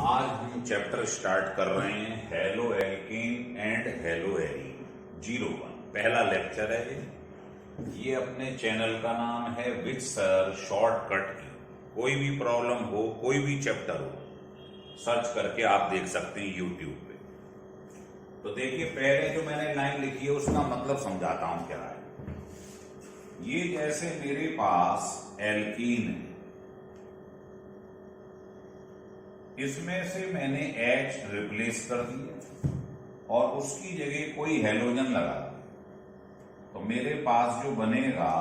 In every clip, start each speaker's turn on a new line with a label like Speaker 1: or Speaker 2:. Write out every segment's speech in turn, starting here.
Speaker 1: आज हम chapter start कर रहे हैं halo alkane and hello arene 01। पहला लेक्चर है ये अपने चैनल का नाम है विच सर शॉर्टकट की। कोई भी प्रॉब्लम हो, कोई भी चैप्टर हो, सर्च करके आप देख सकते हैं यूट्यूब पे। तो देखिए, पहले जो मैंने लाइन लिखी है उसका मतलब समझाता हूं क्या है। ये जैसे मेरे पास एल्कीन है, इसमें से मैंने H रिप्लेस कर दिया और उसकी जगह कोई हेलोजन लगा दिया, तो मेरे पास जो बनेगा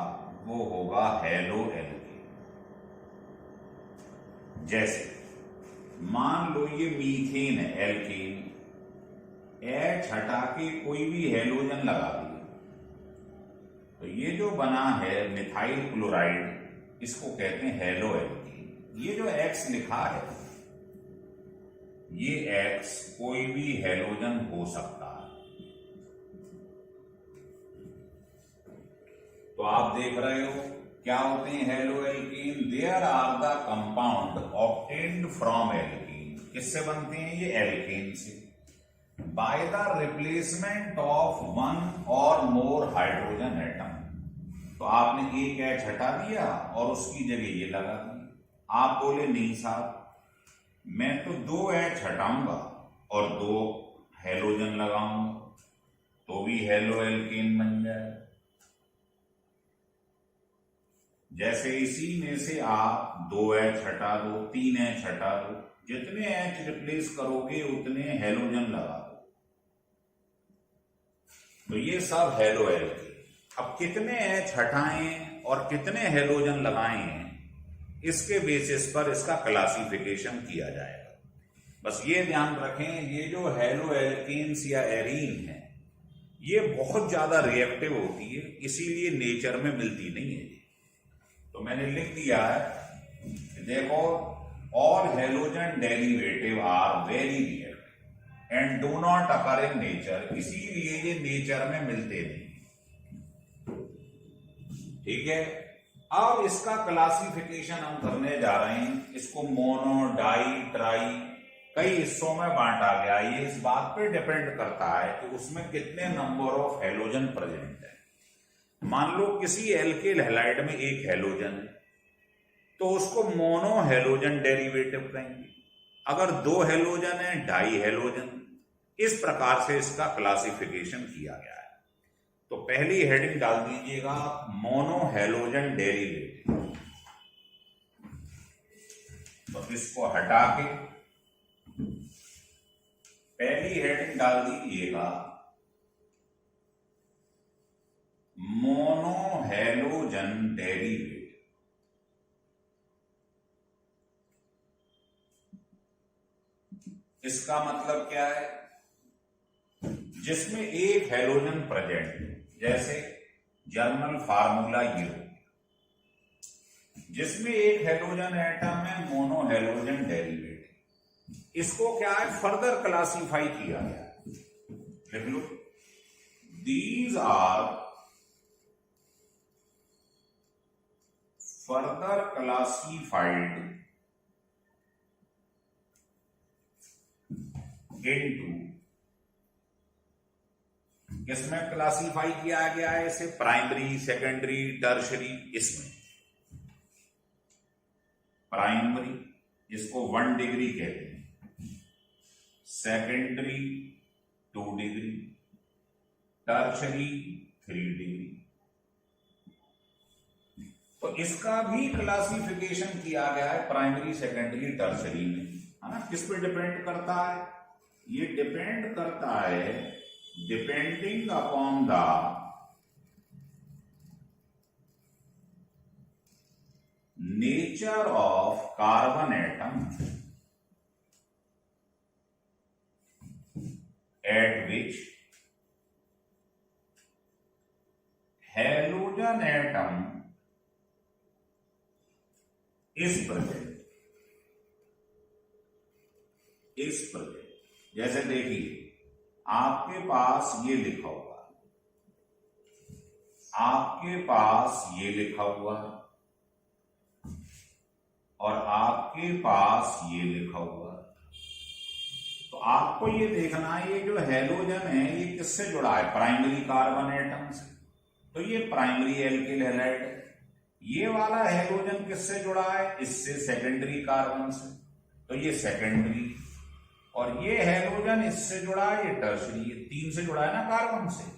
Speaker 1: वो होगा हेलो एल्केन। जैसे मान लो ये मीथेन है, एल्केन, H हटा के कोई भी हेलोजन लगा दिया, तो ये जो बना है मिथाइल क्लोराइड, इसको कहते हैं हेलो एल्केन। ये जो X लिखा है, ये X कोई भी हेलोजन हो सकता है। तो आप देख रहे हो क्या होते हैं haloalkene. There are the compound obtained from alkene. किससे बनते हैं ये? एल्कीन से। By the replacement of one or more hydrogen atom. तो आपने एक H हटा दिया और उसकी जगह ये लगा दिया। आप बोले नहीं साहब, मैं तो दो H हटाऊंगा और दो हेलोजन लगाऊंगा तो भी हेलो एल्केन बन जाए। जैसे इसी में से आप दो H हटा दो, तीन H हटा दो, जितने H रिप्लेस करोगे उतने हेलोजन लगा दो, तो ये सब हेलो एल्केन। अब कितने H हटाएं और कितने हेलोजन लगाएं, इसके बेसिस पर इसका क्लासिफिकेशन किया जाएगा। बस ये ध्यान रखें, ये जो हेलो एल्केन्स या एरीन है, ये बहुत ज्यादा रिएक्टिव होती है, इसीलिए नेचर में मिलती नहीं है। तो मैंने लिख दिया है, देखो, all halogen derivative are very reactive and do not occur in nature. इसीलिए ये नेचर में मिलते नहीं। ठीक है, अब इसका क्लासिफिकेशन हम करने जा रहे हैं। इसको मोनो, डाई, ट्राई कई हिस्सों में बांटा गया। ये इस बात पे डिपेंड करता है कि उसमें कितने नंबर ऑफ हेलोजन प्रेजेंट है। मान लो किसी एल्केल हैलाइड में एक हेलोजन है, तो उसको मोनो हेलोजन डेरिवेटिव कहेंगे। अगर दो हेलोजन है, डाई हेलोजन। इस प्रकार से इसका क्लासिफिकेशन किया गया है। तो पहली हेडिंग डाल दीजिएगा मोनो हेलोजन डेरिवेटिव। तो इसको हटा के पहली हेडिंग डाल दीजिएगा मोनो हेलोजन डेरिवेटिव। इसका मतलब क्या है? जिसमें एक हेलोजन प्रेजेंट है, जैसे जर्नल फार्मूला ये हो, जिसमें एक हेलोजन एटम है, मोनो हेलोजन डेरिवेटिव। इसको क्या है? फर्दर क्लासिफाई किया गया। लिख लो, these are further classified into, इसमें क्लासिफाई किया गया है इसे प्राइमरी, सेकेंडरी, टर्शरी। इसमें प्राइमरी इसको 1 डिग्री कहते हैं, सेकेंडरी 2 डिग्री, टर्शरी 3 डिग्री। तो इसका भी क्लासिफिकेशन किया गया है प्राइमरी, सेकेंडरी, टर्शरी में, है ना। किस पे डिपेंड करता है? ये डिपेंड करता है depending upon the nature of carbon atom at which halogen atom is present. जैसे देखिए, आपके पास ये लिखा हुआ है, आपके पास ये लिखा हुआ है, और आपके पास ये लिखा हुआ है। आपको ये देखना है ये जो हैलोजन है ये किससे जुड़ा है, प्राइमरी कार्बन एटम से, तो ये प्राइमरी एल्किल हैलाइड है। ये वाला हैलोजन किससे जुड़ा है, इससे सेकेंडरी कार्बन से, तो ये सेकेंडरी। और ये हैलोजन इससे जुड़ा है, ये टर्शरी, ये तीन से जुड़ा है ना कार्बन से,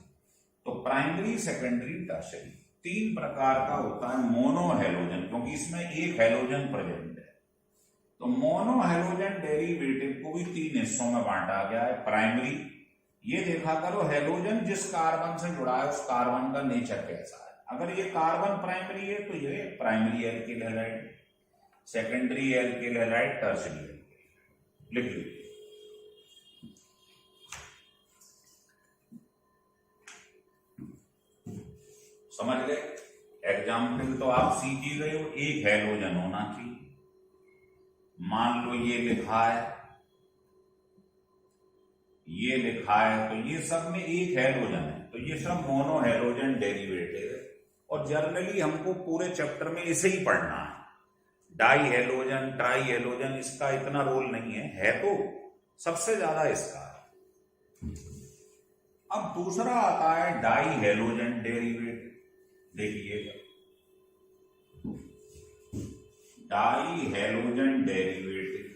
Speaker 1: तो प्राइमरी सेकेंडरी टर्शरी। तीन प्रकार का होता है मोनो हैलोजन, क्योंकि इसमें एक हैलोजन प्रेजेंट है। तो मोनो हैलोजन डेरिवेटिव को भी तीन हिस्सों में बांटा गया है। प्राइमरी, ये देखा करो हैलोजन जिस कार्बन से जुड़ा है उस कार्बन का नेचर कैसा है। अगर ये कार्बन प्राइमरी है तो ये primary alkyl halide, secondary alkyl halide, tertiary alkyl. लिख लीजिए। समझ गए? एग्जाम्पल तो आप सीख ही गए हो। एक हैलोजन होना चाहिए, मान लो ये लिखा है, ये लिखा है, तो ये सब में एक हैलोजन है, तो ये सब मोनो हैलोजन डेरिवेटिव है। और जनरली हमको पूरे चैप्टर में इसे ही पढ़ना है। डाई हैलोजन, ट्राई हैलोजन, इसका इतना रोल नहीं है तो सबसे ज्यादा इसका है। अब दूसरा आता है डाई हैलोजन डेरिवेटिव। देखिएगा, डाई हैलोजन डेरिवेटिव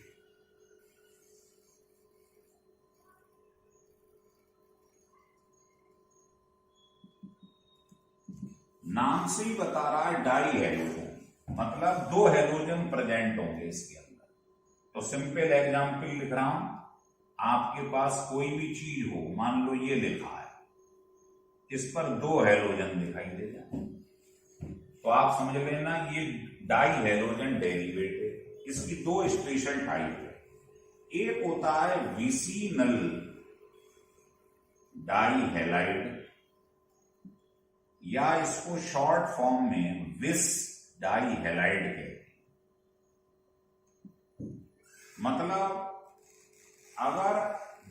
Speaker 1: नाम से ही बता रहा है डाई हैलोजन, मतलब दो हैलोजन प्रेजेंट होंगे इसके अंदर। तो सिंपल एग्जांपल लिख रहा हूं, आपके पास कोई भी चीज हो, मान लो ये लिखा है, इस पर दो हैलोजन दिखाई दे जाए, तो आप समझ लेना ये डाई हैलोजन डेरिवेटिव। इसकी दो स्पेशल टाइप है। एक होता है विसिनल डाई हैलाइड, या इसको शॉर्ट फॉर्म में विस डाई हैलाइड कहते हैं। मतलब अगर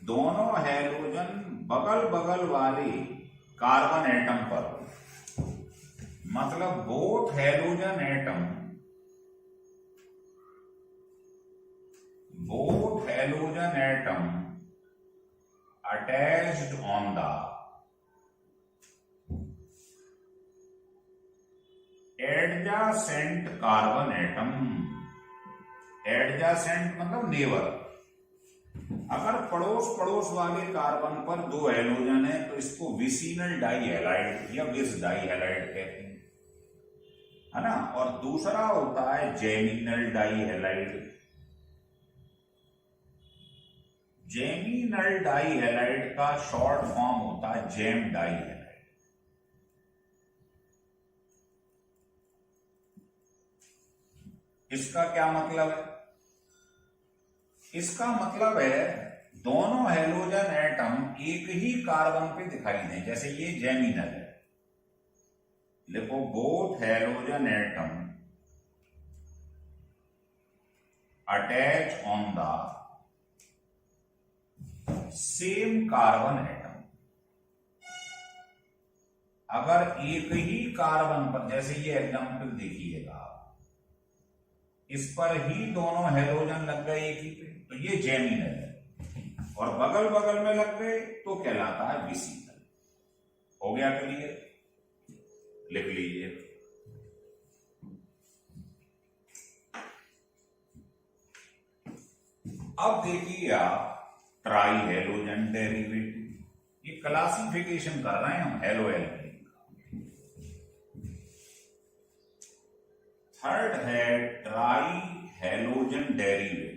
Speaker 1: दोनों हैलोजन बगल बगल वाले कार्बन एटम पर, मतलब both halogen atom, both halogen atom attached on the adjacent carbon atom, adjacent मतलब नेबर। अगर पड़ोस पड़ोस वाले कार्बन पर दो हैलोजन है तो इसको विसिनल डाई हैलाइड या विस डाई हैलाइड कहते हैं, है ना। और दूसरा होता है geminal dihalide. Geminal dihalide का शॉर्ट फॉर्म होता है जेम डाई हैलाइड। इसका क्या मतलब है? इसका मतलब है दोनों हैलोजन एटम एक ही कार्बन पे दिखाई दें। जैसे ये जेमिनल है, देखो both halogen atom attach on the same carbon atom. अगर एक ही कार्बन पर, जैसे ये एग्जांपल देखिएगा, इस पर ही दोनों हैलोजन लग गए एक ही पे, तो ये जेमिनल है। और बगल बगल में लग गए तो कहलाता है विसिनल। हो गया क्लियर? लिख लीजिए। अब देखिए आप ट्राई हैलोजन डेरिवेटिव, ये क्लासिफिकेशन कर रहे हैं हम हैलो एल्केन का। थर्ड है ट्राई हैलोजन डेरिवेटिव,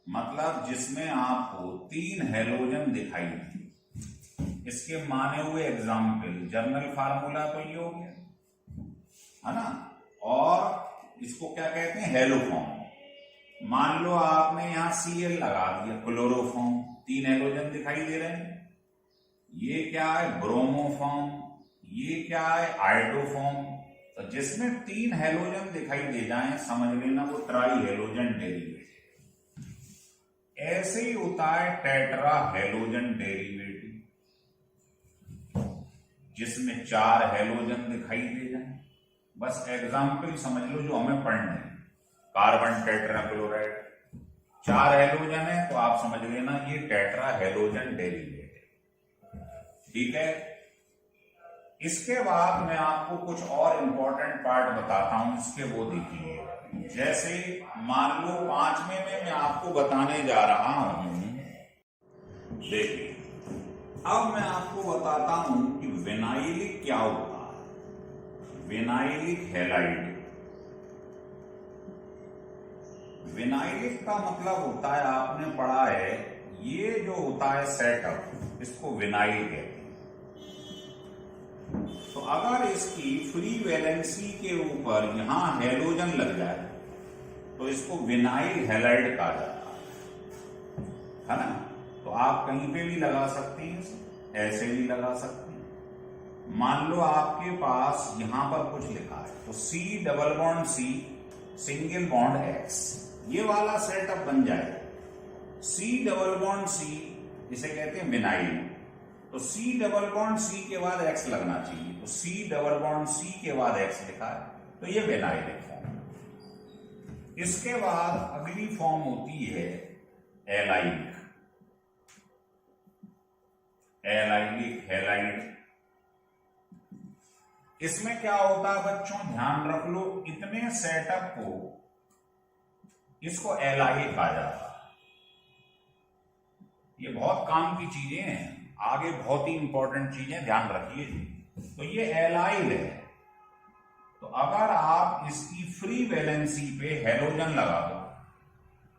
Speaker 1: मतलब जिसमें आपको तीन हैलोजन दिखाई दे। इसके माने हुए एग्जाम्पल, जर्नल फार्मूला तो ये हो गया, है ना। और इसको क्या कहते हैं? हैलोफॉर्म। मान लो आपने यहां Cl लगा दिया, क्लोरोफॉर्म, तीन हैलोजन दिखाई दे रहे हैं। ये क्या है? ब्रोमोफॉर्म। ये क्या है? आयोडोफॉर्म। तो जिसमें तीन हैलोजन दिखाई दे जाएं समझ लेना वो ट्राई हैलोजन डेरिवेटिव। ऐसे ही होता है टेट्रा हैलोजन डेरिवेटिव, जिसमें चार हैलोजन दिखाई दे जाए। बस एग्जाम्पल समझ लो जो हमें पढ़ने हैं। कार्बन टेट्राक्लोराइड, 4 हेलोजन है तो आप समझ लेना ये टेट्रा हेलोजन डेरिवेट है। ठीक है, इसके बाद मैं आपको कुछ और इंपॉर्टेंट पार्ट बताता हूं, इसके वो देखिए। जैसे मान लो 5वें में मैं आपको बताने जा रहा हूं, देखिए अब मैं आपको बताता हूं कि विनाइलिक क्या होता है। विनाइलिक हैलाइड, विनाइलिक का मतलब होता है, आपने पढ़ा है, ये जो होता है सेटअप, इसको विनाइल कहते हैं। तो अगर इसकी फ्री वैलेंसी के ऊपर यहां हेलोजन लग जाए तो इसको विनाइल हैलाइड कहा जाता है ना। तो आप कहीं पे भी लगा सकते हैं, ऐसे भी लगा सकते हैं। मान लो आपके पास यहां पर कुछ लिखा है तो C double bond C single bond X, ये वाला सेटअप बन जाए। C डबल बॉन्ड C इसे कहते हैं विनाइल, तो C डबल बॉन्ड C के बाद X लगना चाहिए, तो C डबल बॉन्ड C के बाद X लिखा है, तो ये विनाइलिक फॉर्म। इसके बाद अगली फॉर्म होती है एलाइलिक। एलाइलिक हैलाइड, इसमें क्या होता है बच्चों, ध्यान रख लो, इतने सेटअप को इसको एलाइल कहा जाता है। ये बहुत काम की चीजें हैं, आगे बहुत ही इंपॉर्टेंट चीजें, ध्यान रखिए। तो ये एलाइल है, तो अगर आप इसकी फ्री वैलेंसी पे हेलोजन लगा दो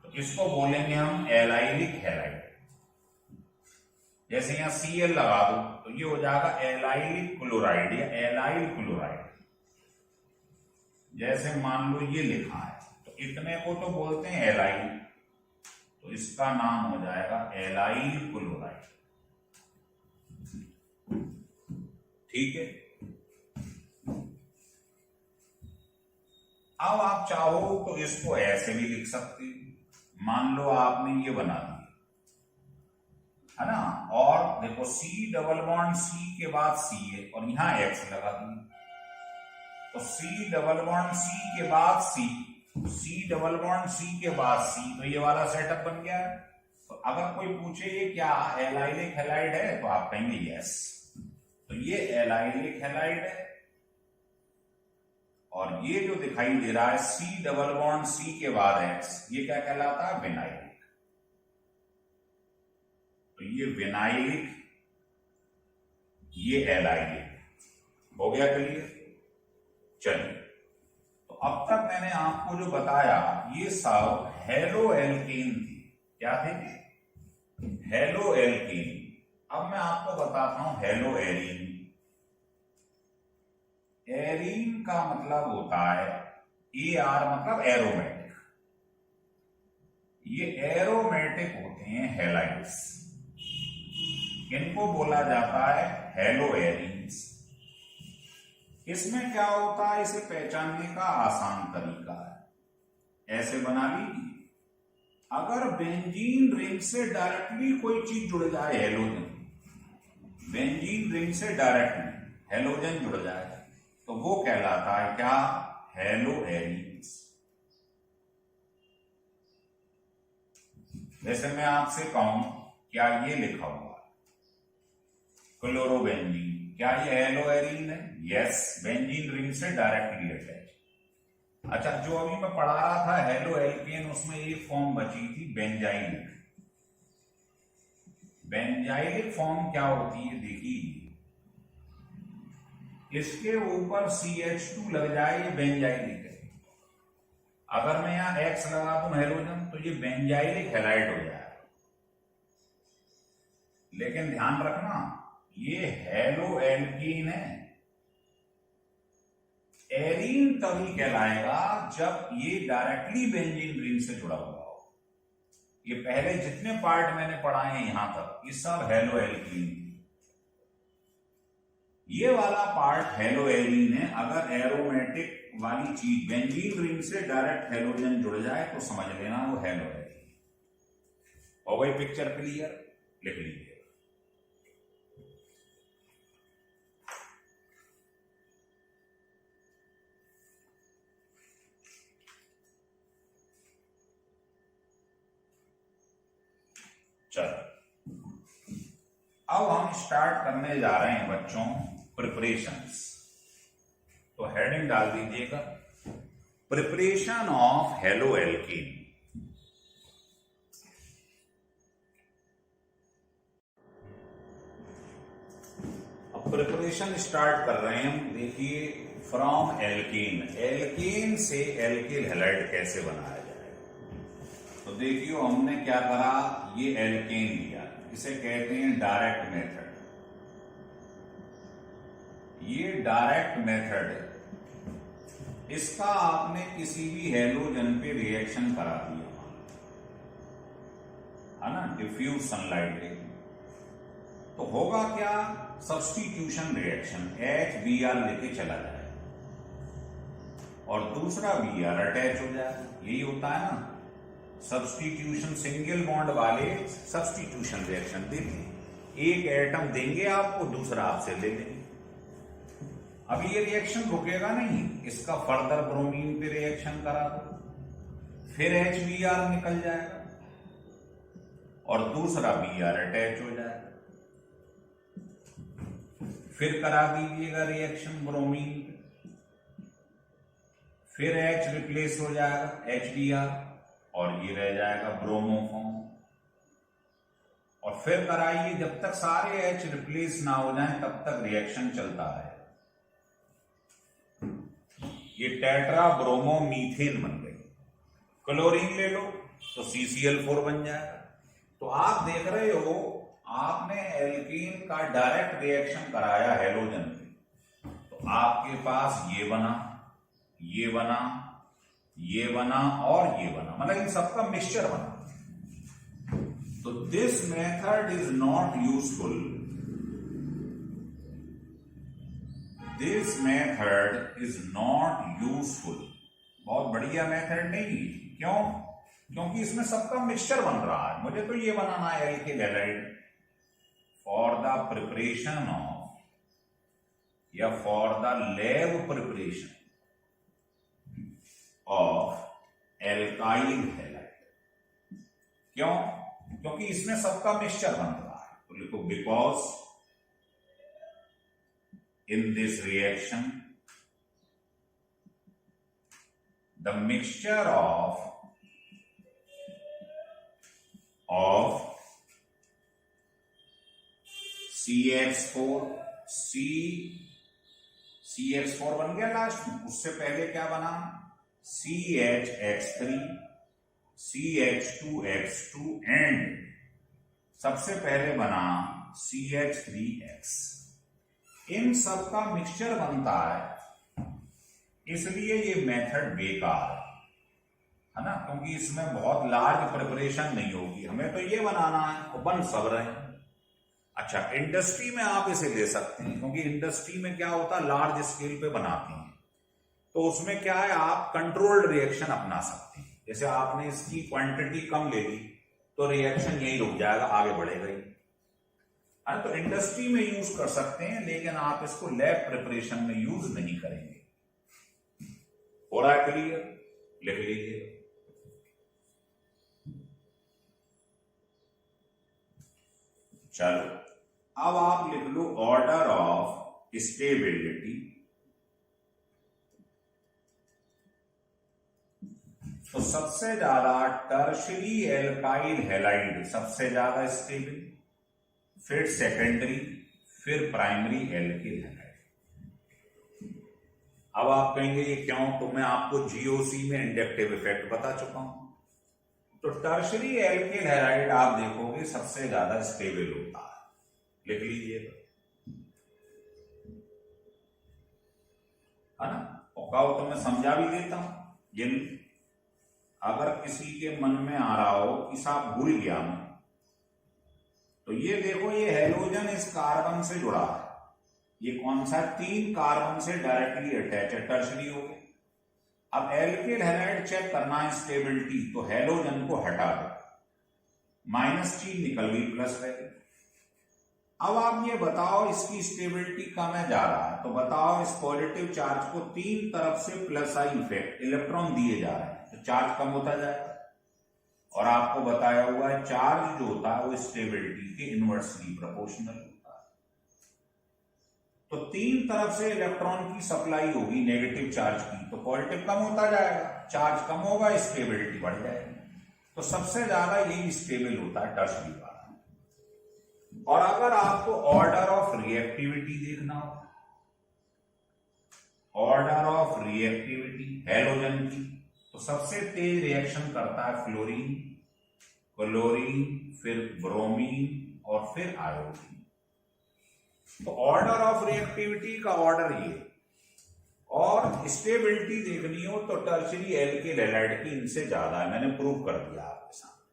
Speaker 1: तो इसको बोलेंगे हम एलाइलिक हैलाइड। जैसे यहां Cl लगा दो तो ये हो जाएगा एलाइलिक क्लोराइड या एलाइल क्लोराइड। जैसे मान लो ये लिखा है तो इतने को तो बोलते हैं एलाइल, तो इसका नाम हो जाएगा एलाइल क्लोराइड। ठीक है, अब आप चाहो तो इसको ऐसे भी लिख सकते हो। मान लो आपने ये बना दिया है ना, और देखो C डबल बॉन्ड C के बाद C है और यहां X लगा दिया, तो C डबल बॉन्ड C के बाद C डबल बॉन्ड C के बाद C, तो ये वाला सेटअप बन गया है। तो अगर कोई पूछे ये क्या एलाइलिक हैलाइड है तो आप कहेंगे यस, तो ये एलाइलिक हैलाइड है। और ये जो दिखाई दे रहा है C डबल बॉन्ड C के बाद X, ये क्या कहलाता है, विनाइलिक। तो ये विनाइलिक, ये एलाइलिक। हो गया क्लियर? चलिए, तो अब तक मैंने आपको जो बताया ये सब हेलो एल्केन थी। क्या थे? Halo alkane. अब मैं आपको बताता हूं हेलो एरीन। एरीन का मतलब होता है AR मतलब एरोमेटिक। ये एरोमेटिक होते हैं हैलाइड्स, इनको बोला जाता है हेलो एरीन्स। इसमें क्या होता है, इसे पहचानने का आसान तरीका है, ऐसे बना लीजिए। अगर बेंजीन रिंग से डायरेक्टली कोई चीज जुड़ जाए, हेलोजन, बेंजीन रिंग से डायरेक्टली हेलोजन जुड़ जाए तो वो कहलाता है क्या, हेलो एरीन्स। जैसे मैं आपसे कहूं क्या ये लिखा हुआ क्लोरोबेंजीन, क्या ये हेलो एरीन है? यस, बेंजीन रिंग से डायरेक्टली अटैच। अच्छा, जो अभी मैं पढ़ा रहा था हेलो एल्केन, उसमें एक फॉर्म बची थी बेंजाइलिक। बेंजाइलिक फॉर्म क्या होती है देखिए, इसके ऊपर CH2 लग जाए, ये बेंजाइलिक है। अगर मैं यहां X लगा दूं हेलोजन तो ये बेंजाइलिक हैलाइड हो जाए। लेकिन ध्यान रखना ये हेलो एल्कीन है। एरीन तभी कहलाएगा जब ये डायरेक्टली बेंजीन रिंग से जुड़ा हुआ हो। ये पहले जितने पार्ट मैंने पढ़ाए हैं यहां तक, ये सब हेलो एल्कीन। ये वाला पार्ट हेलो एरीन है। अगर एरोमेटिक वाली चीज बेंजीन रिंग से डायरेक्ट हेलोजन जुड़ जाए तो समझ लेना वो हेलो एरीन। हो गई पिक्चर क्लियर? लिख लीजिए। अब हम स्टार्ट करने जा रहे हैं बच्चों प्रिपरेशंस। तो हेडिंग डाल दीजिएगा प्रिपरेशन ऑफ हेलो एल्कीन। अब प्रिपरेशन स्टार्ट कर रहे हैं हम। देखिए फ्रॉम एल्कीन, एल्कीन से एल्किल हैलाइड कैसे बनाया जाए। तो देखियो हमने क्या करा, ये एल्कीन लिया, इसे कहते हैं डायरेक्ट मेथड। ये डायरेक्ट मेथड है, इसका आपने किसी भी हैलोजन पे रिएक्शन करा दिया है ना, डिफ्यूज सनलाइट पे, तो होगा क्या, सब्स्टिट्यूशन रिएक्शन, HBr लेके चला जाए और दूसरा Br अटैच हो जाए। यही होता है ना सब्स्टिट्यूशन, सिंगल बॉन्ड वाले सब्स्टिट्यूशन रिएक्शन देते, एक एटम देंगे आपको, दूसरा आपसे ले लेंगे। अब ये रिएक्शन रुकेगा नहीं, इसका फर्दर ब्रोमीन पे रिएक्शन करा दो, फिर HBr निकल जाएगा और दूसरा Br अटैच हो जाएगा। फिर करा दीजिएगा रिएक्शन ब्रोमीन पे, फिर H रिप्लेस हो जाएगा HBr और ये रह जाएगा ब्रोमोफॉर्म। और फिर कराइए, जब तक सारे H रिप्लेस ना हो जाएं तब तक रिएक्शन चलता है। ये टेट्रा ब्रोमो मीथेन बन गई। क्लोरीन ले लो तो CCl4 बन जाएगा। तो आप देख रहे हो, आपने एल्कीन का डायरेक्ट रिएक्शन कराया हैलोजन पे, तो आपके पास ये बना, ये बना, ये बना और ये बना, मतलब इन सबका मिक्सचर बना। तो this method is not useful, this method is not useful. बहुत बढ़िया मेथड नहीं है। क्यों? क्योंकि इसमें सबका मिक्सचर बन रहा है। मुझे तो ये बनाना है alkyl halide for the preparation of, या for the lab preparation of alkyl halide. क्यों? क्योंकि इसमें सबका मिक्सचर बन रहा है। तो लिखो because in this reaction the mixture of CH4 CH4 बन गया लास्ट में, उससे पहले क्या बना CHX3 CH2X2 एंड सबसे पहले बना CH3X। इन सब का मिक्सचर बनता है, इसलिए ये मेथड बेकार है ना, क्योंकि इसमें बहुत लार्ज प्रिपरेशन नहीं होगी। हमें तो ये बनाना है और बन सब रहे हैं। अच्छा, इंडस्ट्री में आप इसे ले सकते हैं, क्योंकि इंडस्ट्री में क्या होता है, लार्ज स्केल पे बनाते हैं, तो उसमें क्या है, आप कंट्रोल्ड रिएक्शन अपना सकते हैं। जैसे आपने इसकी क्वांटिटी कम ले ली तो रिएक्शन यही रुक जाएगा, आगे बढ़ेगा ही। तो इंडस्ट्री में यूज कर सकते हैं, लेकिन आप इसको लैब प्रिपरेशन में यूज नहीं करेंगे। हो रहा है क्लियर? लिख लीजिए। चलो अब आप लिख लो ऑर्डर ऑफ स्टेबिलिटी। तो सबसे ज्यादा टर्शरी एल्काइल हैलाइड सबसे ज्यादा स्टेबल, फिर सेकेंडरी, फिर प्राइमरी एल्किल हैलाइड। अब आप कहेंगे ये क्यों? तो मैं आपको GOC में इंडक्टिव इफेक्ट बता चुका हूं। तो टर्शरी एल्किल हैलाइड आप देखोगे सबसे ज्यादा स्टेबल होता है, लिख लीजिएगा, है ना। और कहो तो मैं समझा भी देता हूं, जिन अगर किसी के मन में आ रहा हो कि साहब भूल गया मैं, तो ये देखो, ये हैलोजन इस कार्बन से जुड़ा है, ये कौन सा, 3 कार्बन से डायरेक्टली अटैच है, टर्शरी हो गए। अब एल्किल हैलाइड चेक करना है स्टेबिलिटी, तो हैलोजन को हटा दो, -3 निकल गई, प्लस रह गई। अब आप ये बताओ इसकी स्टेबिलिटी कम है, जा रहा है, तो बताओ इस पॉजिटिव चार्ज को 3 तरफ से प्लस आई इफेक्ट इलेक्ट्रॉन दिए जा रहे हैं, तो चार्ज कम होता जाएगा। और आपको बताया हुआ है चार्ज जो होता है वो स्टेबिलिटी के इनवर्सली प्रोपोर्शनल होता है। तो तीन तरफ से इलेक्ट्रॉन की सप्लाई होगी नेगेटिव चार्ज की, तो पॉजिटिव कम होता जाएगा, चार्ज कम होगा, स्टेबिलिटी बढ़ जाएगी। तो सबसे ज्यादा यही स्टेबल होता है टर्शरी वाला। और अगर आपको ऑर्डर ऑफ रिएक्टिविटी देखना हो, ऑर्डर ऑफ रिएक्टिविटी हैलोजन की, तो सबसे तेज रिएक्शन करता है फ्लोरीन, क्लोरीन, फिर ब्रोमीन और फिर आयोडीन। तो ऑर्डर ऑफ रिएक्टिविटी का ऑर्डर ये, और स्टेबिलिटी देखनी हो तो टर्शरी एल्किल हैलाइड की इनसे ज्यादा है, मैंने प्रूव कर दिया आपके सामने।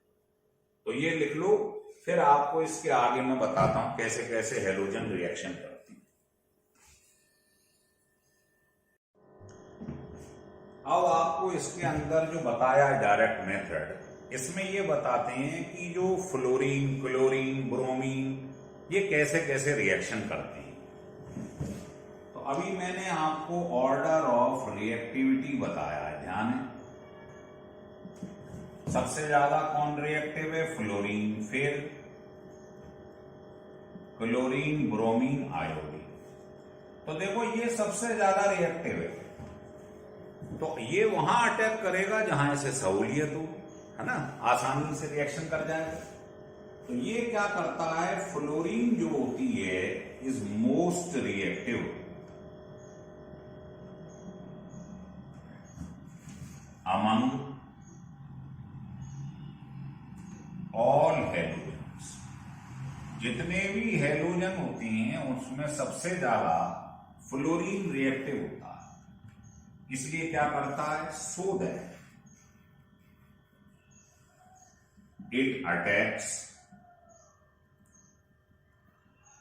Speaker 1: तो ये लिख लो, फिर आपको इसके आगे मैं बताता हूं कैसे कैसे हैलोजन रिएक्शन करती है। अब आपको इसके अंदर जो बताया है डायरेक्ट मेथड, इसमें ये बताते हैं कि जो फ्लोरीन, क्लोरीन, ब्रोमीन ये कैसे कैसे रिएक्शन करते हैं। तो अभी मैंने आपको ऑर्डर ऑफ रिएक्टिविटी बताया है, ध्यान है। सबसे ज्यादा कौन रिएक्टिव है? फ्लोरीन, फिर क्लोरीन, ब्रोमीन, आयोडीन। तो देखो ये सबसे ज्यादा रिएक्टिव है, तो ये वहां अटैक करेगा जहां इसे सहूलियत हो, है ना, आसानी से रिएक्शन कर जाएगा। तो ये क्या करता है, फ्लोरीन जो होती है is most reactive among all halogens. जितने भी हैलोजन होते हैं उसमें सबसे ज्यादा फ्लोरीन रिएक्टिव होता है। इसलिए क्या करता है, so that it attacks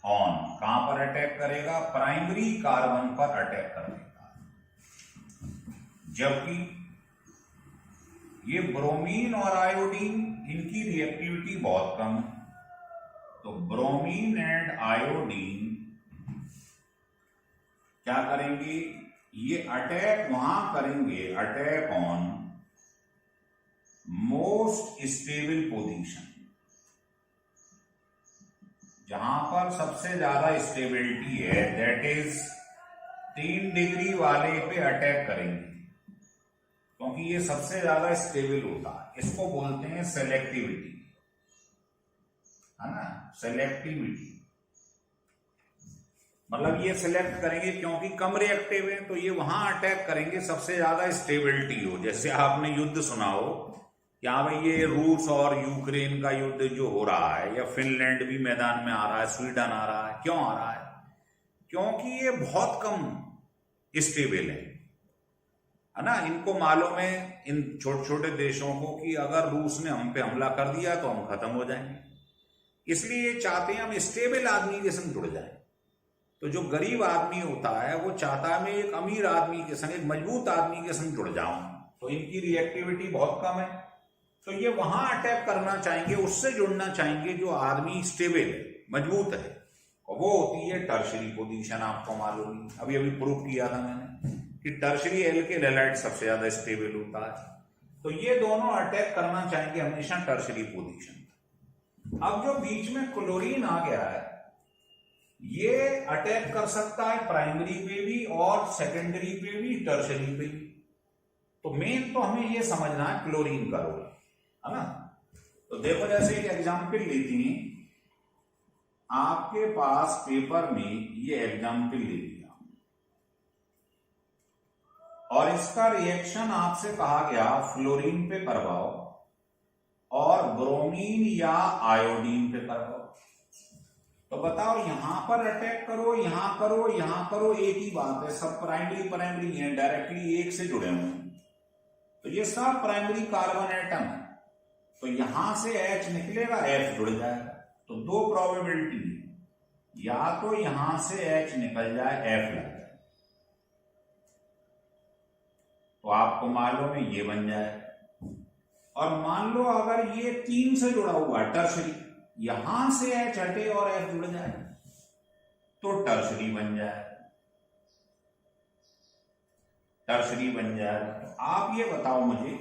Speaker 1: on, कहां पर अटैक करेगा? प्राइमरी कार्बन पर अटैक करेगा। जबकि ये ब्रोमीन और आयोडीन इनकी रिएक्टिविटी बहुत कम है, तो ब्रोमीन एंड आयोडीन क्या करेंगे, ये अटैक वहां करेंगे, attack on most stable position, जहां पर सबसे ज्यादा स्टेबिलिटी है, दैट इज 3 डिग्री वाले पे अटैक करेंगे, क्योंकि ये सबसे ज्यादा स्टेबल होता है। इसको बोलते हैं सेलेक्टिविटी, है ना, सेलेक्टिविटी। मतलब ये सिलेक्ट करेंगे क्योंकि कम रिएक्टिव है, तो ये वहां अटैक करेंगे सबसे ज्यादा स्टेबिलिटी हो। जैसे आपने युद्ध सुना हो, यहाँ भाई ये रूस और यूक्रेन का युद्ध जो हो रहा है, या फिनलैंड भी मैदान में आ रहा है, स्वीडन आ रहा है, क्यों आ रहा है? क्योंकि ये बहुत कम स्टेबल है ना। इनको मालूम है, इन छोटे छोटे देशों को, कि अगर रूस ने हम पे हमला कर दिया तो हम खत्म हो जाएंगे। इसलिए ये चाहते हैं हम स्टेबल आदमी के संग जुड़ जाएं। तो जो गरीब आदमी होता है वो चाहता है मैं एक अमीर आदमी के संग, एक मजबूत आदमी के संग जुड़ जाऊं। तो इनकी रिएक्टिविटी बहुत कम है, तो ये वहां अटैक करना चाहेंगे, उससे जुड़ना चाहेंगे जो आदमी स्टेबल है, मजबूत है, और वो होती है टर्शरी पोजीशन। आपको मालूम है, अभी अभी प्रूव किया था मैंने कि टर्शरी एल्किल हैलाइड सबसे ज्यादा स्टेबल होता है। तो ये दोनों अटैक करना चाहेंगे हमेशा टर्शरी पोजीशन। अब जो बीच में क्लोरीन आ गया है, ये अटैक कर सकता है प्राइमरी पे भी और सेकेंडरी पे भी, टर्शरी पे भी। तो मेन तो हमें ये समझना है क्लोरीन का रोल, है ना। तो देखो, जैसे एक एग्जाम्पल लेती हैं, आपके पास पेपर में ये एग्जाम्पल ले लिया और इसका रिएक्शन आपसे कहा गया फ्लोरीन पे करवाओ और ब्रोमीन या आयोडीन पे करवाओ। तो बताओ, यहां पर अटैक करो, यहां करो, यहां करो, एक ही बात है, सब प्राइमरी प्राइमरी है, डायरेक्टली एक से जुड़े हुए हैं। तो ये सब प्राइमरी कार्बन एटम है, तो यहां से H निकलेगा, F जुड़ जाएगा। तो दो प्रोबेबिलिटी है, या तो यहां से H निकल जाए, F लग जाए, तो आपको मालूम है ये बन जाए। और मान लो अगर ये 3 से जुड़ा हुआ है, टर्शरी, यहां से H हटे और F जुड़ जाए तो टर्शरी बन जाए, टर्शरी बन जाएगा। तो आप ये बताओ मुझे,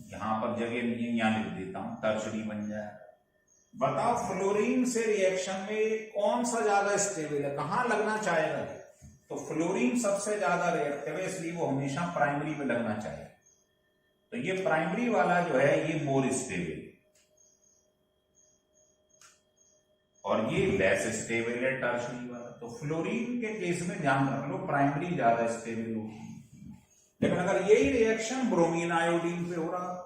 Speaker 1: यहां पर अब जगह नहीं है, यहां लिख देता हूं, टर्शरी बन जाएगा। बताओ फ्लोरीन से रिएक्शन में कौन सा ज्यादा स्टेबल है, कहां लगना चाहेगा? तो फ्लोरीन सबसे ज्यादा रिएक्टिव है, इसलिए वो हमेशा प्राइमरी में लगना चाहिए। तो ये प्राइमरी वाला जो है ये मोर स्टेबल, और ये लेस स्टेबल है टर्शरी वाला। तो फ्लोरीन के केस में ध्यान रख लो प्राइमरी ज्यादा स्टेबल होगी। लेकिन अगर यही रिएक्शन ब्रोमीन आयोडीन पे हो रहा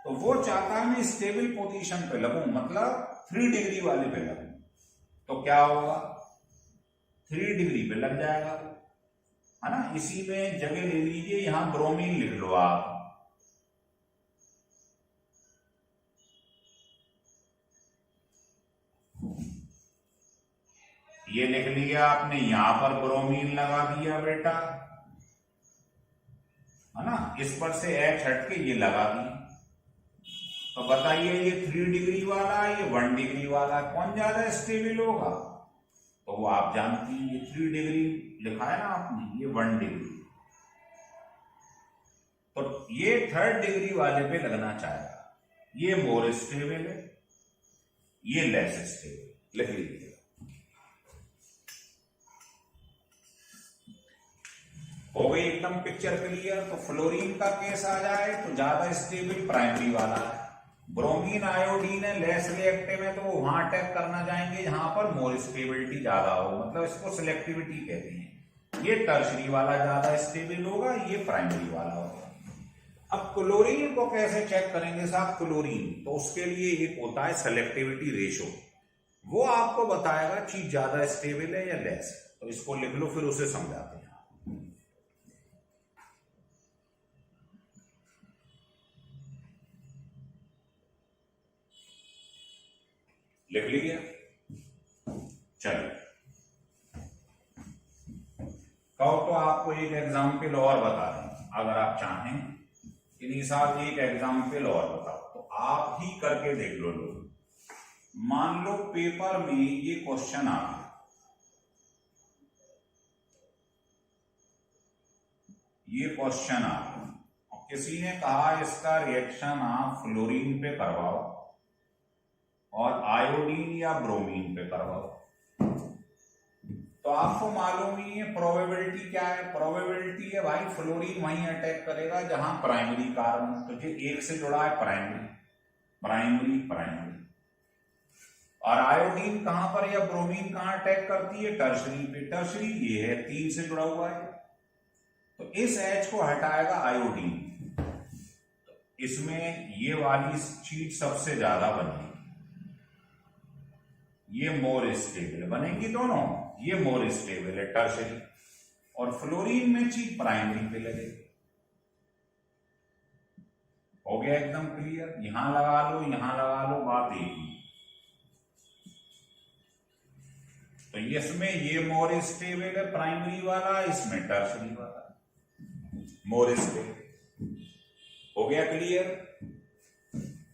Speaker 1: तो वो चाहता है मैं स्टेबल पोजीशन पे लगूं, मतलब 3 डिग्री वाले पे लगूं, तो क्या होगा? 3 डिग्री पे लग जाएगा, है ना। इसी में जगह ले लीजिए, यहां ब्रोमीन लिख लो आप, ये लिख लिया आपने, यहां पर ब्रोमीन लगा दिया बेटा, है ना। इस पर से H हट के ये लगा दी। तो बताइए ये 3 डिग्री वाला, ये 1 डिग्री वाला, कौन ज्यादा स्टेबल होगा? तो वो आप जानती हैं, ये 3 डिग्री लिखा है ना आपने, ये 1 डिग्री, तो ये 3rd डिग्री वाले पे लगना चाहेगा। ये मोर स्टेबल है, ये लेस स्टेबल, लिख लीजिए। हो गई एकदम पिक्चर क्लियर। तो फ्लोरीन का केस आ जाए तो ज्यादा स्टेबल प्राइमरी वाला है, ब्रोमीन आयोडीन है लेस रिएक्टिव है, तो वो वहां अटैक करना जाएंगे जहां पर मोर स्टेबिलिटी ज्यादा हो, मतलब इसको सिलेक्टिविटी कहते हैं। ये टर्शरी वाला ज्यादा स्टेबल होगा, ये प्राइमरी वाला होगा। अब क्लोरीन को कैसे चेक करेंगे साहब? क्लोरीन तो उसके लिए एक होता है सेलेक्टिविटी रेशो, वो आपको बताएगा चीज ज्यादा स्टेबल है या लेस। तो इसको लिख लो, फिर उसे समझाते हैं। लिख लिया, चलो। कहो तो आपको एक एग्जाम्पल और बता दें, अगर आप चाहें कि नहीं साहब एक एग्जाम्पल और बताओ, तो आप ही करके देख लो लोग। मान लो पेपर में ये क्वेश्चन आ गया, ये क्वेश्चन आ गया और किसी ने कहा इसका रिएक्शन आप फ्लोरीन पे करवाओ और आयोडीन या ब्रोमीन पे करवाओ। तो आपको मालूम ही है प्रोबेबिलिटी क्या है? प्रोबेबिलिटी है भाई फ्लोरीन वहीं अटैक करेगा जहां प्राइमरी कार्बन, तो जो एक से जुड़ा है प्राइमरी प्राइमरी प्राइमरी, और आयोडीन कहां पर या ब्रोमीन कहां अटैक करती है? टर्शरी पे। टर्शरी ये है 3 से जुड़ा हुआ है, तो इस H को हटाएगा आयोडीन, तो इसमें ये वाली चीज सबसे ज्यादा बनेगी, ये मोर स्टेबल बनेगी दोनों, ये मोर स्टेबल है टर्शरी, और फ्लोरीन में चीज प्राइमरी पे लगेगी। हो गया एकदम क्लियर? यहां लगा लो, यहां लगा लो, बात एक ही। तो इसमें ये मोर स्टेबल है प्राइमरी वाला, इसमें टर्शरी वाला मोर स्टेबल। हो गया क्लियर?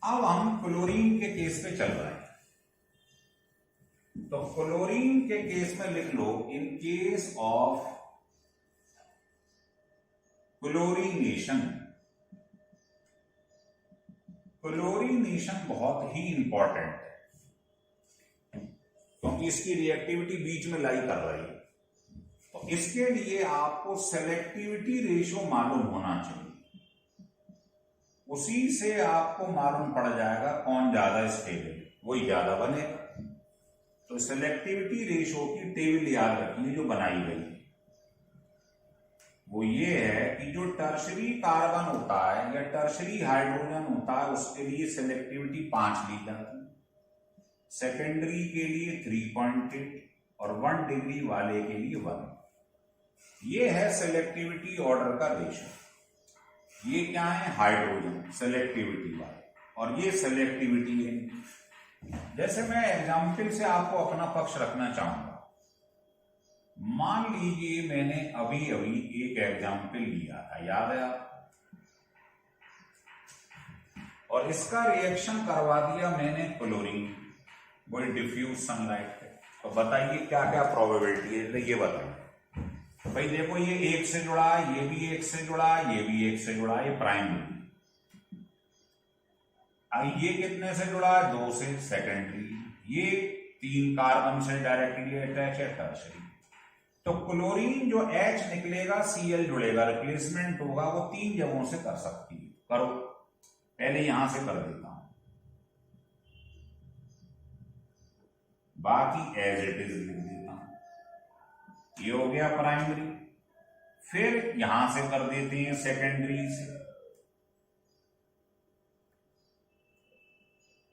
Speaker 1: अब हम क्लोरीन के केस पे चल रहे हैं। तो क्लोरीन के केस में लिख लो, in case of chlorination. Chlorination बहुत ही इंपॉर्टेंट है क्योंकि इसकी रिएक्टिविटी बीच में लाई कर रही है। तो इसके लिए आपको सेलेक्टिविटी रेशो मालूम होना चाहिए, उसी से आपको मालूम पड़ जाएगा कौन ज्यादा स्टेबल, वही ज्यादा बनेगा। तो सेलेक्टिविटी रेशो की टेबल याद रखिए जो बनाई गई है, वो ये है कि जो टर्शरी कार्बन होता है या टर्शरी हाइड्रोजन होता है उसके लिए सेलेक्टिविटी 5 ली जाती है, सेकेंडरी के लिए 3.8 और 1 डिग्री वाले के लिए 1। ये है सेलेक्टिविटी ऑर्डर का रेशो। ये क्या है? हाइड्रोजन सेलेक्टिविटी वाले, और ये सेलेक्टिविटी है। जैसे मैं एग्जाम्पल से आपको अपना पक्ष रखना चाहूंगा, मान लीजिए मैंने अभी अभी एक एग्जाम्पल लिया था, याद है आप, और इसका रिएक्शन करवा दिया मैंने क्लोरीन, वही डिफ्यूज सनलाइट पे। तो बताइए क्या क्या प्रोबेबिलिटी है, ये बताइए भाई। देखो ये एक से जुड़ा है, ये भी एक से जुड़ा है, ये भी एक से जुड़ा है, ये प्राइमरी। ये कितने से जुड़ा है? 2 से, सेकेंडरी। ये 3 कार्बन से डायरेक्टली अटैच है, टर्शरी। तो क्लोरीन जो H निकलेगा Cl जुड़ेगा, रिप्लेसमेंट होगा, वो 3 जगहों से कर सकती है। करो, पहले यहां से कर देता हूं, बाकी एज इट इज लिख देता हूं। ये हो गया प्राइमरी। फिर यहां से कर देते हैं सेकेंडरी से,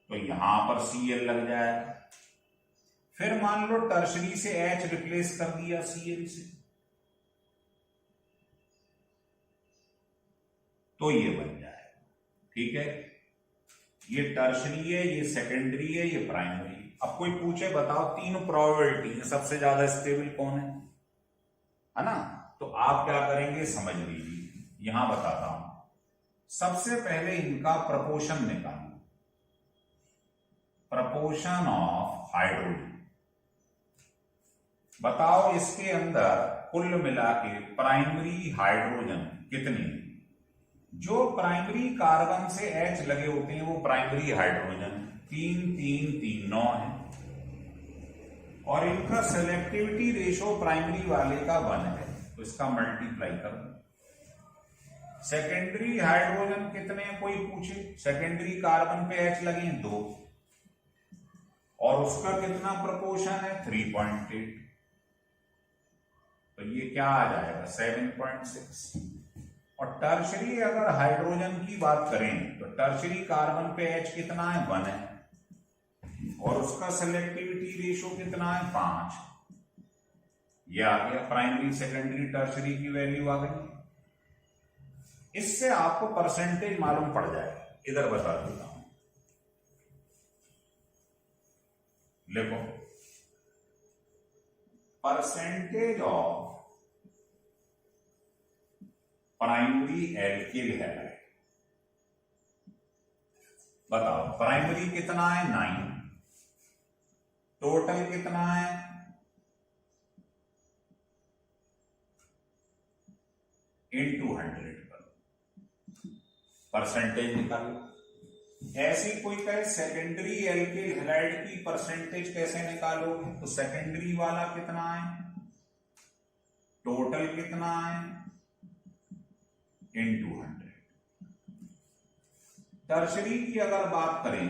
Speaker 1: तो यहां पर Cl लग जाएगा। फिर मान लो टर्शरी से H रिप्लेस कर दिया Cl से, तो ये बन जाएगा। ठीक है, ये टर्शरी है, ये सेकेंडरी है, ये प्राइमरी। अब कोई पूछे बताओ तीनों प्रोबेबिलिटी में सबसे ज्यादा स्टेबल कौन है ना? तो आप क्या करेंगे समझ लीजिए, यहां बताता हूं। सबसे पहले इनका प्रपोर्शन निकालो, प्रपोर्शन ऑफ हाइड्रोजन। बताओ इसके अंदर कुल मिला के प्राइमरी हाइड्रोजन कितनी? जो प्राइमरी कार्बन से H लगे होते हैं वो प्राइमरी हाइड्रोजन 3 3 3 9 है, और इनका सेलेक्टिविटी रेशो प्राइमरी वाले का 1 है, तो इसका मल्टीप्लाई कर दो। सेकेंडरी हाइड्रोजन कितने? कोई पूछे, सेकेंडरी कार्बन पे H लगे 2, और उसका कितना प्रपोर्शन है? 3.8, तो ये क्या आ जाएगा? 7.6। और टर्शरी अगर हाइड्रोजन की बात करें तो टर्शरी कार्बन पे H कितना है? 1 है, और उसका सेलेक्टिविटी रेशो कितना है? 5। ये आ गया प्राइमरी सेकेंडरी टर्शरी की वैल्यू आ गई। इससे आपको परसेंटेज मालूम पड़ जाएगा। इधर बता देता हूं, देखो, percentage of primary alkyl halide. बताओ प्राइमरी कितना है? 9, टोटल कितना है? 100 पर परसेंटेज निकालो। ऐसी कोई कहे सेकेंडरी एल्किल हैलाइड की परसेंटेज कैसे निकालोगे? तो सेकेंडरी वाला कितना है, टोटल कितना है, × 100। टर्शरी की अगर बात करें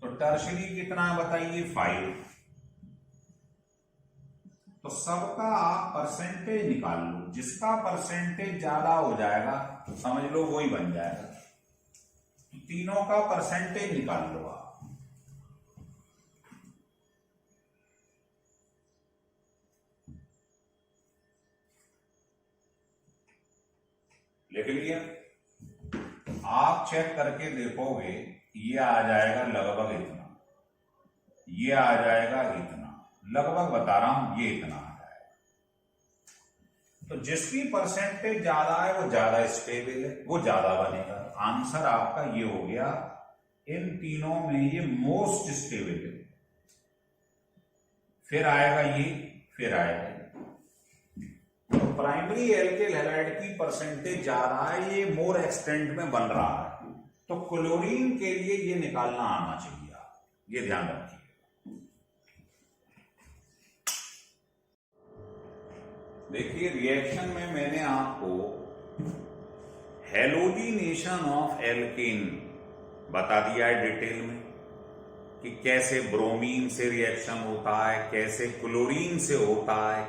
Speaker 1: तो टर्शरी कितना है बताइए? 5। तो सबका आप परसेंटेज निकाल लो, जिसका परसेंटेज ज्यादा हो जाएगा तो समझ लो वही बन जाएगा। तो तीनों का परसेंटेज निकाल लो आप। लिख लिया? आप चेक करके देखोगे, ये आ जाएगा लगभग इतना, ये आ जाएगा इतना, लगभग बता रहा हूं, ये इतना आ जाएगा। तो जिसकी परसेंटेज ज्यादा है वो ज्यादा स्टेबल है, वो ज्यादा बनेगा। आंसर आपका ये हो गया, इन तीनों में ये मोस्ट स्टेबल है। फिर आएगा ये, फिर आएगा ये। तो प्राइमरी एल्किल हैलाइड की परसेंटेज ज्यादा है, ये मोर एक्सटेंट में बन रहा है, तो क्लोरीन के लिए ये निकालना आना चाहिए, आप ये ध्यान रखिए। देखिए रिएक्शन में मैंने आपको हैलोजिनेशन ऑफ एल्केन बता दिया है डिटेल में, कि कैसे ब्रोमीन से रिएक्शन होता है, कैसे क्लोरीन से होता है,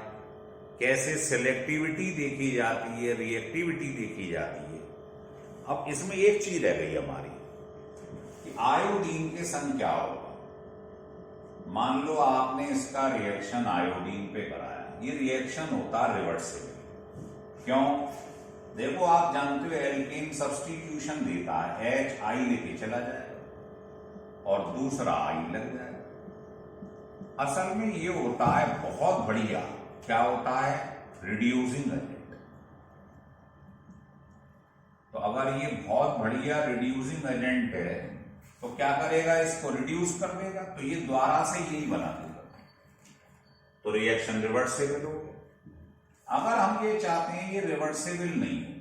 Speaker 1: कैसे सेलेक्टिविटी देखी जाती है, रिएक्टिविटी देखी जाती है। अब इसमें एक चीज रह गई हमारी कि आयोडीन के संग क्या होगा। मान लो आपने इसका रिएक्शन आयोडीन पे कराया, ये रिएक्शन होता है रिवर्सिबल। क्यों? देखो आप जानते हो एल्केन सब्स्टिट्यूशन देता है, H I लेके चला जाएगा और दूसरा I लग जाएगा। असल में ये होता है बहुत बढ़िया, क्या होता है, रिड्यूसिंग एजेंट। तो अगर ये बहुत बढ़िया रिड्यूसिंग एजेंट है तो क्या करेगा, इसको रिड्यूस कर देगा, तो ये द्वारा से यही बना देगा, तो रिएक्शन रिवर्सिबल हो गया। अगर हम ये चाहते हैं ये रिवर्सिबल नहीं हो,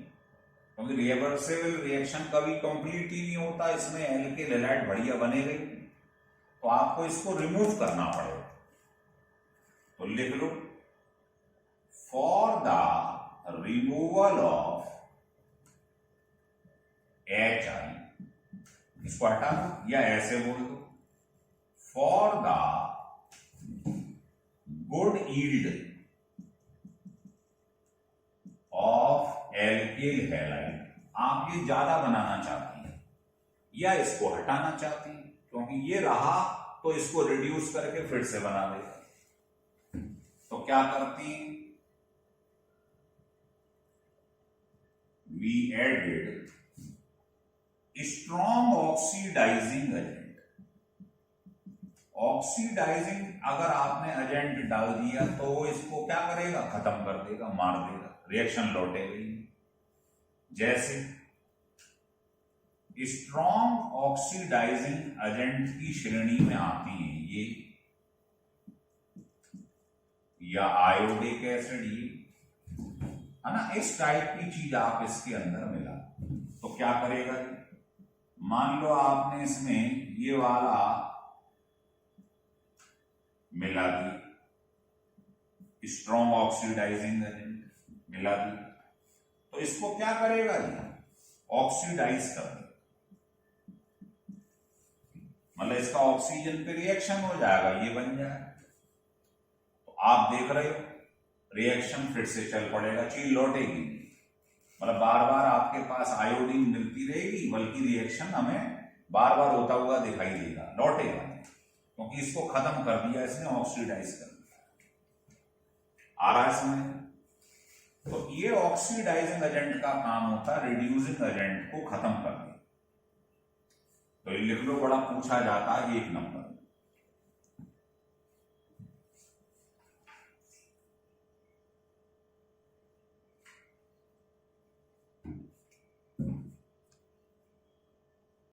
Speaker 1: क्योंकि रिवर्सिबल रिएक्शन कभी कंप्लीट ही नहीं होता, इसमें एल्किल हैलाइड बढ़िया बनेगा, तो आपको इसको रिमूव करना पड़ेगा। तो लिख लो, for the removal of HI, इसको हटा दो या ऐसे बोल दो, for the good yield of alkyl halide. आप ये ज्यादा बनाना चाहती हैं या इसको हटाना चाहती हैं, क्योंकि ये रहा तो इसको रिड्यूस करके फिर से बना देगा। तो क्या करती हैं, we added strong oxidizing agent. Oxidizing अगर आपने एजेंट डाल दिया तो वो इसको क्या करेगा, खत्म कर देगा, मार देगा, रिएक्शन लौटेगा ही। जैसे स्ट्रॉन्ग ऑक्सीडाइजिंग एजेंट की श्रेणी में आती हैं ये, या आयोडिक एसिड, ये है ना, इस टाइप की चीज आप इसके अंदर मिला तो क्या करेगा, मान लो आपने इसमें ये वाला मिला दी, स्ट्रॉन्ग ऑक्सीडाइजिंग एजेंट मिला दी, तो इसको क्या करेगा, ये ऑक्सीडाइज कर देगा, मतलब इसका ऑक्सीजन पे रिएक्शन हो जाएगा, ये बन जाएगा। तो आप देख रहे हो रिएक्शन फिर से चल पड़ेगा, चीज लौटेगी, मतलब बार बार आपके पास आयोडीन मिलती रहेगी, बल्कि रिएक्शन हमें बार बार होता हुआ दिखाई देगा, लौटेगा, क्योंकि इसको खत्म कर दिया इसने, ऑक्सीडाइज कर दिया। आ रहा है समझ? तो ये ऑक्सीडाइजिंग एजेंट का काम होता है रिड्यूसिंग एजेंट को खत्म करना। तो ये लिख लो, बड़ा पूछा जाता है 1 नंबर।